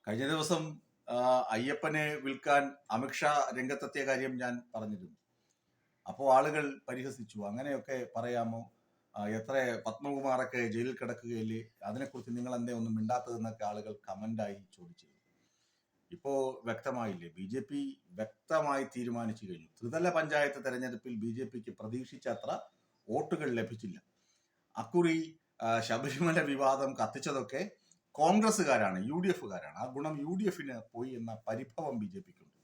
കഴിഞ്ഞ ദിവസം അയ്യപ്പനെ വിൽക്കാൻ അമിത്ഷാ രംഗത്തെത്തിയ കാര്യം ഞാൻ പറഞ്ഞിരുന്നു. അപ്പോൾ ആളുകൾ പരിഹസിച്ചു. അങ്ങനെയൊക്കെ പറയാമോ? എത്ര പത്മകുമാറൊക്കെ ജയിലിൽ കിടക്കുകയല്ലേ, അതിനെക്കുറിച്ച് നിങ്ങൾ എന്തേ ഒന്നും മിണ്ടാത്തതെന്നൊക്കെ ആളുകൾ കമന്റായി ചോദിച്ചിരുന്നു. ഇപ്പോ വ്യക്തമായില്ലേ, BJP വ്യക്തമായി തീരുമാനിച്ചു കഴിഞ്ഞു. ത്രിതല പഞ്ചായത്ത് തെരഞ്ഞെടുപ്പിൽ BJPക്ക് പ്രതീക്ഷിച്ചത്ര വോട്ടുകൾ ലഭിച്ചില്ല. അക്കുറി ശബരിമല വിവാദം കത്തിച്ചതൊക്കെ കോൺഗ്രസ്സുകാരാണ്, UDFകാരാണ്. ആ ഗുണം UDFന് പോയി എന്ന പരിഭവം BJPക്കുണ്ട്.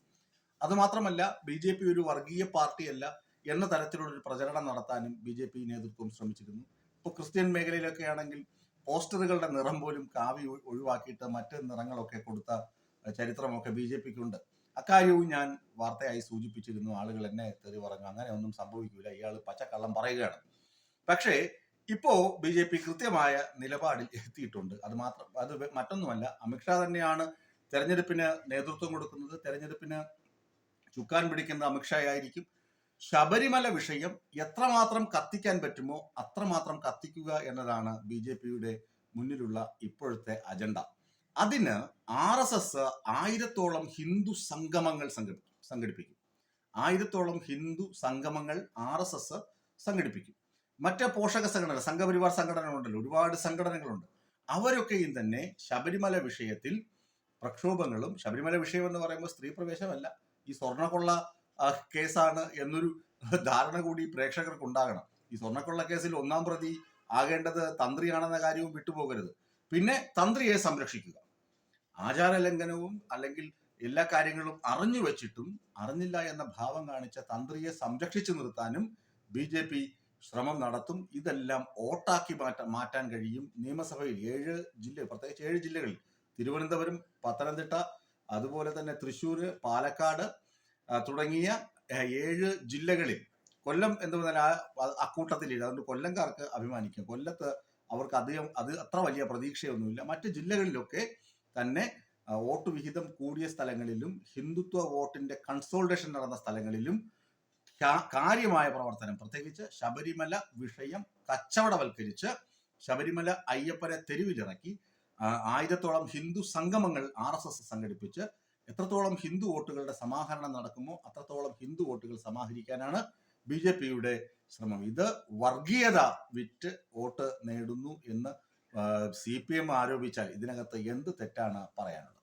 അതുമാത്രമല്ല, BJP ഒരു വർഗീയ പാർട്ടിയല്ല എന്ന തരത്തിലുള്ളൊരു പ്രചരണം നടത്താനും BJP നേതൃത്വം ശ്രമിച്ചിരുന്നു. ഇപ്പോൾ ക്രിസ്ത്യൻ മേഖലയിലൊക്കെ ആണെങ്കിൽ പോസ്റ്ററുകളുടെ നിറം പോലും കാവി ഒഴിവാക്കിയിട്ട് മറ്റ് നിറങ്ങളൊക്കെ കൊടുത്ത ചരിത്രമൊക്കെ BJPക്കുണ്ട്. അക്കാര്യവും ഞാൻ വാർത്തയായി സൂചിപ്പിച്ചിരുന്നു. ആളുകൾ എന്നെ തെറി പറഞ്ഞു, അങ്ങനെ ഒന്നും സംഭവിക്കില്ല, ഇയാൾ പച്ചക്കള്ളം പറയുകയാണ്. പക്ഷേ ഇപ്പോ BJP കൃത്യമായ നിലപാടിൽ എത്തിയിട്ടുണ്ട്. അത് മറ്റൊന്നുമല്ല, അമിത്ഷാ തന്നെയാണ് തെരഞ്ഞെടുപ്പിന് നേതൃത്വം കൊടുക്കുന്നത്. തെരഞ്ഞെടുപ്പിന് ചുക്കാൻ പിടിക്കുന്ന അമിത്ഷാ ആയിരിക്കും. ശബരിമല വിഷയം എത്രമാത്രം കത്തിക്കാൻ പറ്റുമോ അത്രമാത്രം കത്തിക്കുക എന്നതാണ് BJPയുടെ മുന്നിലുള്ള ഇപ്പോഴത്തെ അജണ്ട. അതിന് RSS 1000-ഓളം ഹിന്ദു സംഗമങ്ങൾ സംഘടിപ്പിക്കും. 1000-ഓളം ഹിന്ദു സംഗമങ്ങൾ RSS സംഘടിപ്പിക്കും. മറ്റ് പോഷക സംഘടനകൾ, സംഘപരിവാർ സംഘടനകളുണ്ടല്ലോ, ഒരുപാട് സംഘടനകളുണ്ട്. അവരൊക്കെയും തന്നെ ശബരിമല വിഷയത്തിൽ പ്രക്ഷോഭങ്ങളും, ശബരിമല വിഷയം എന്ന് പറയുമ്പോൾ സ്ത്രീ പ്രവേശമല്ല, ഈ സ്വർണ്ണക്കൊള്ള കേസാണ് എന്നൊരു ധാരണ കൂടി പ്രേക്ഷകർക്ക് ഉണ്ടാകണം. ഈ സ്വർണ്ണക്കൊള്ള കേസിൽ ഒന്നാം പ്രതി ആകേണ്ടത് തന്ത്രിയാണെന്ന കാര്യവും വിട്ടുപോകരുത്. പിന്നെ തന്ത്രിയെ സംരക്ഷിക്കുക. ആചാര ലംഘനവും അല്ലെങ്കിൽ എല്ലാ കാര്യങ്ങളും അറിഞ്ഞു വെച്ചിട്ടും അറിഞ്ഞില്ല എന്ന ഭാവം കാണിച്ച തന്ത്രിയെ സംരക്ഷിച്ചു നിർത്താനും BJP ശ്രമം നടത്തും. ഇതെല്ലാം വോട്ടാക്കി മാറ്റാൻ കഴിയും. നിയമസഭയിൽ 7 ജില്ല, പ്രത്യേകിച്ച് 7 ജില്ലകളിൽ, തിരുവനന്തപുരം, പത്തനംതിട്ട, അതുപോലെ തന്നെ തൃശ്ശൂർ, പാലക്കാട് തുടങ്ങിയ 7 ജില്ലകളിൽ, കൊല്ലം എന്ന് പറഞ്ഞാൽ അക്കൂട്ടത്തിലില്ല. അതുകൊണ്ട് കൊല്ലംകാർക്ക് അഭിമാനിക്കാം. കൊല്ലത്ത് അവർക്ക് അത് അത്ര വലിയ പ്രതീക്ഷയൊന്നുമില്ല. മറ്റ് ജില്ലകളിലൊക്കെ തന്നെ വോട്ട് വിഹിതം കൂടിയ സ്ഥലങ്ങളിലും ഹിന്ദുത്വ വോട്ടിന്റെ കൺസോൾട്ടേഷൻ നടന്ന സ്ഥലങ്ങളിലും കാര്യമായ പ്രവർത്തനം, പ്രത്യേകിച്ച് ശബരിമല വിഷയം കച്ചവടവൽക്കരിച്ച് ശബരിമല അയ്യപ്പനെ തെരുവിലിറക്കി 1000-ഓളം ഹിന്ദു സംഗമങ്ങൾ RSS സംഘടിപ്പിച്ച് എത്രത്തോളം ഹിന്ദു വോട്ടുകളുടെ സമാഹരണം നടക്കുമോ അത്രത്തോളം ഹിന്ദു വോട്ടുകൾ സമാഹരിക്കാനാണ് BJPയുടെ ശ്രമം. ഇത് വർഗീയത വിറ്റ് വോട്ട് നേടുന്നു എന്ന് CPM ആരോപിച്ചാൽ ഇതിനകത്ത് എന്ത് തെറ്റാണ് പറയാനുള്ളത്?